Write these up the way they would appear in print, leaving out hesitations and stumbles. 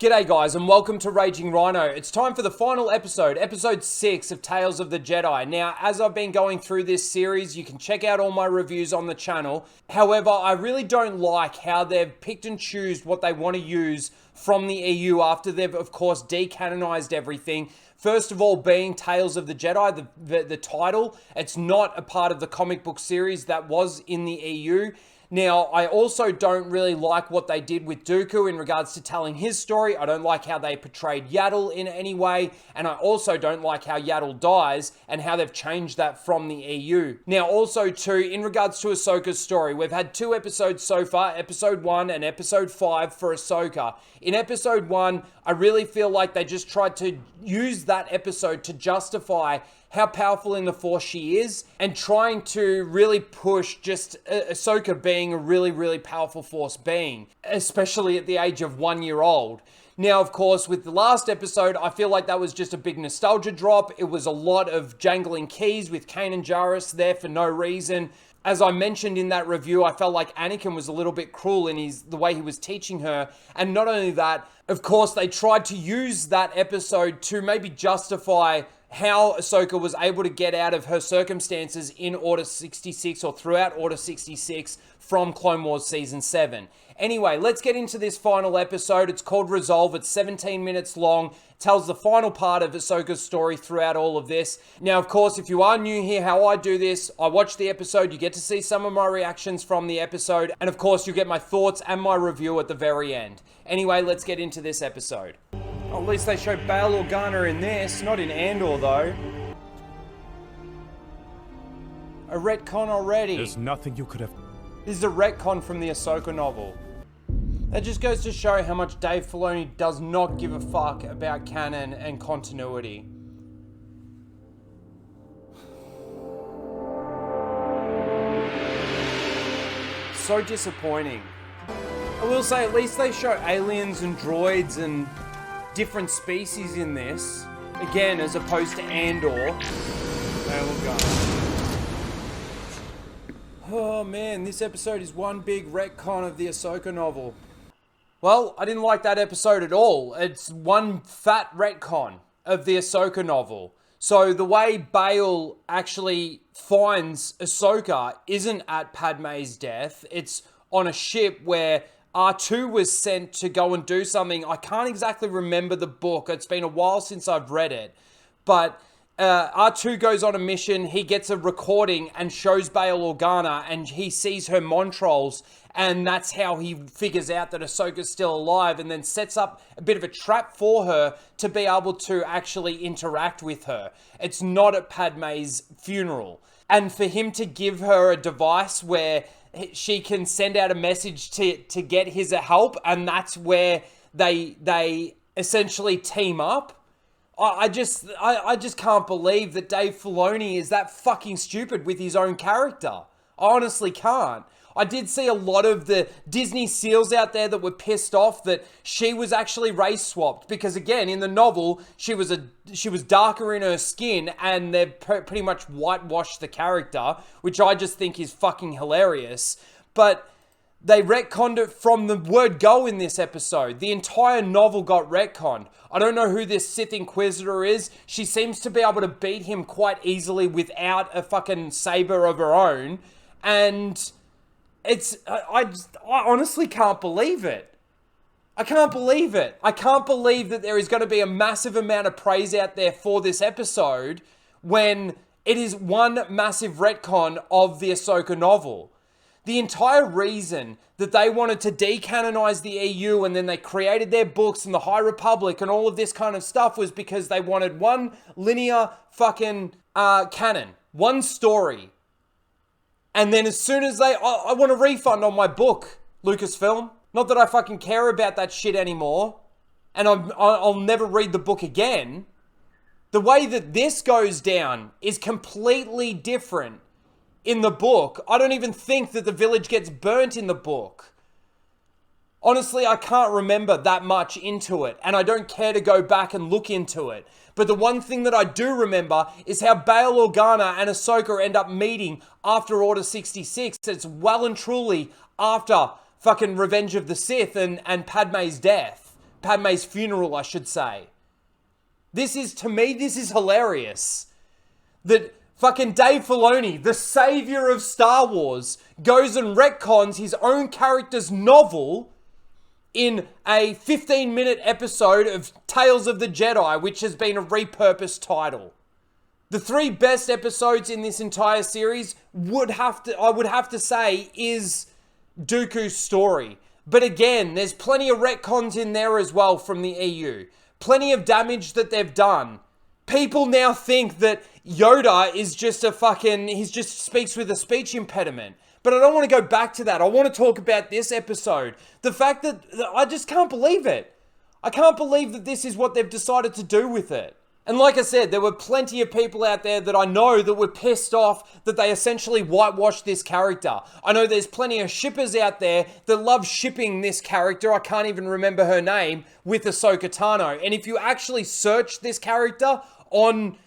G'day guys and welcome to Raging Rhino. It's time for the final episode, episode 6 of Tales of the Jedi. Now, as I've been going through this series, you can check out all my reviews on the channel. However, I really don't like how they've picked and choose what they want to use from the EU after they've, of course, decanonized everything. First of all, being Tales of the Jedi, the title, it's not a part of the comic book series that was in the EU. Now, I also don't really like what they did with Dooku in regards to telling his story. I don't like how they portrayed Yaddle in any way, and I also don't like how Yaddle dies and how they've changed that from the EU. Now, also too, in regards to Ahsoka'S story, we've had 2 episodes so far, episode 1 and episode 5 for Ahsoka. In episode 1, I really feel like they just tried to use that episode to justify how powerful in the Force she is, and trying to really push just Ahsoka being a really, really powerful Force being, especially at the age of 1 year old. Now, of course, with the last episode, I feel like that was just a big nostalgia drop. It was a lot of jangling keys with Kanan Jarrus there for no reason. As I mentioned in that review, I felt like Anakin was a little bit cruel in the way he was teaching her. And not only that, of course, they tried to use that episode to maybe justify how Ahsoka was able to get out of her circumstances in Order 66 or throughout Order 66 from Clone Wars Season 7. Anyway, let's get into this final episode. It's called Resolve. It's 17 minutes long. It tells the final part of Ahsoka's story throughout all of this. Now, of course, if you are new here, how I do this, I watch the episode, you get to see some of my reactions from the episode, and of course, you get my thoughts and my review at the very end. Anyway, let's get into this episode. At least they show Bail Organa in this, not in Andor though. A retcon already. There's nothing you could have... This is a retcon from the Ahsoka novel. That just goes to show how much Dave Filoni does not give a fuck about canon and continuity. So disappointing. I will say, at least they show aliens and droids and different species in this. Again, as opposed to Andor. There we go. Oh man, this episode is one big retcon of the Ahsoka novel. Well, I didn't like that episode at all. It's one fat retcon of the Ahsoka novel. So the way Bail actually finds Ahsoka isn't at Padme's death. It's on a ship where R2 was sent to go and do something. I can't exactly remember the book. It's been a while since I've read it. But R2 goes on a mission. He gets a recording and shows Bail Organa, and he sees her Montrolls, and that's how he figures out that Ahsoka's still alive, and then sets up a bit of a trap for her to be able to actually interact with her. It's not at Padme's funeral. And for him to give her a device where she can send out a message to get his help, and that's where they essentially team up. I just can't believe that Dave Filoni is that fucking stupid with his own character. I honestly can't. I did see a lot of the Disney seals out there that were pissed off that she was actually race swapped, because again, in the novel, she was darker in her skin, and they've pretty much whitewashed the character, which I just think is fucking hilarious. But they retconned it from the word go in this episode. The entire novel got retconned. I don't know who this Sith Inquisitor is. She seems to be able to beat him quite easily without a fucking saber of her own. And I honestly can't believe it. I can't believe it. I can't believe that there is going to be a massive amount of praise out there for this episode when it is one massive retcon of the Ahsoka novel. The entire reason that they wanted to decanonize the EU and then they created their books and the High Republic and all of this kind of stuff was because they wanted one linear fucking canon, one story. And then as soon as I want a refund on my book, Lucasfilm. Not that I fucking care about that shit anymore. And I'll never read the book again. The way that this goes down is completely different in the book. I don't even think that the village gets burnt in the book. Honestly, I can't remember that much into it, and I don't care to go back and look into it. But the one thing that I do remember is how Bail Organa and Ahsoka end up meeting after Order 66. It's well and truly after fucking Revenge of the Sith and Padme's death. Padme's funeral, I should say. To me, this is hilarious. That fucking Dave Filoni, the savior of Star Wars, goes and retcons his own character's novel in a 15-minute episode of Tales of the Jedi, which has been a repurposed title. The 3 best episodes in this entire series I would have to say is Dooku's story. But again, there's plenty of retcons in there as well from the EU. Plenty of damage that they've done. People now think that Yoda is just he just speaks with a speech impediment. But I don't want to go back to that. I want to talk about this episode. The fact that I just can't believe it. I can't believe that this is what they've decided to do with it. And like I said, there were plenty of people out there that I know that were pissed off that they essentially whitewashed this character. I know there's plenty of shippers out there that love shipping this character, I can't even remember her name, with Ahsoka Tano. And if you actually search this character on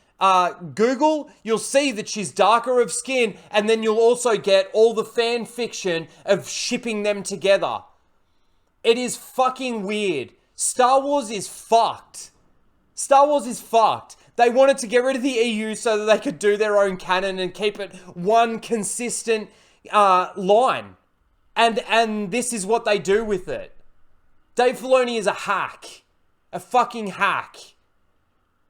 Google, you'll see that she's darker of skin, and then you'll also get all the fan fiction of shipping them together. It is fucking weird. Star Wars is fucked. Star Wars is fucked. They wanted to get rid of the EU so that they could do their own canon and keep it one consistent line. And this is what they do with it. Dave Filoni is a hack. A fucking hack.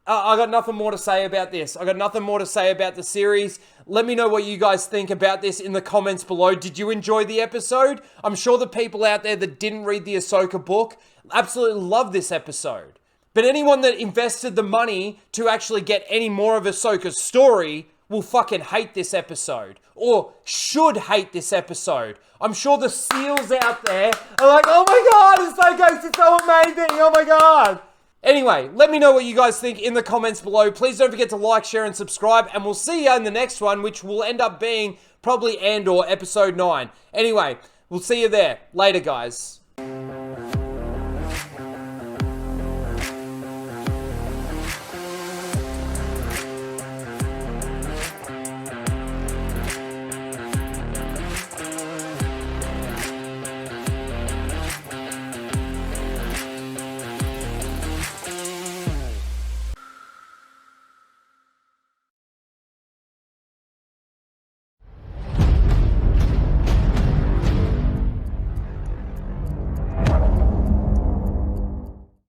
I got nothing more to say about this. I got nothing more to say about the series. Let me know what you guys think about this in the comments below. Did you enjoy the episode? I'm sure the people out there that didn't read the Ahsoka book absolutely love this episode. But anyone that invested the money to actually get any more of Ahsoka's story will fucking hate this episode. Or should hate this episode. I'm sure the seals out there are like, oh my god, Ahsoka is so amazing, oh my god. Anyway, let me know what you guys think in the comments below. Please don't forget to like, share, and subscribe. And we'll see you in the next one, which will end up being probably Andor Episode 9. Anyway, we'll see you there. Later, guys.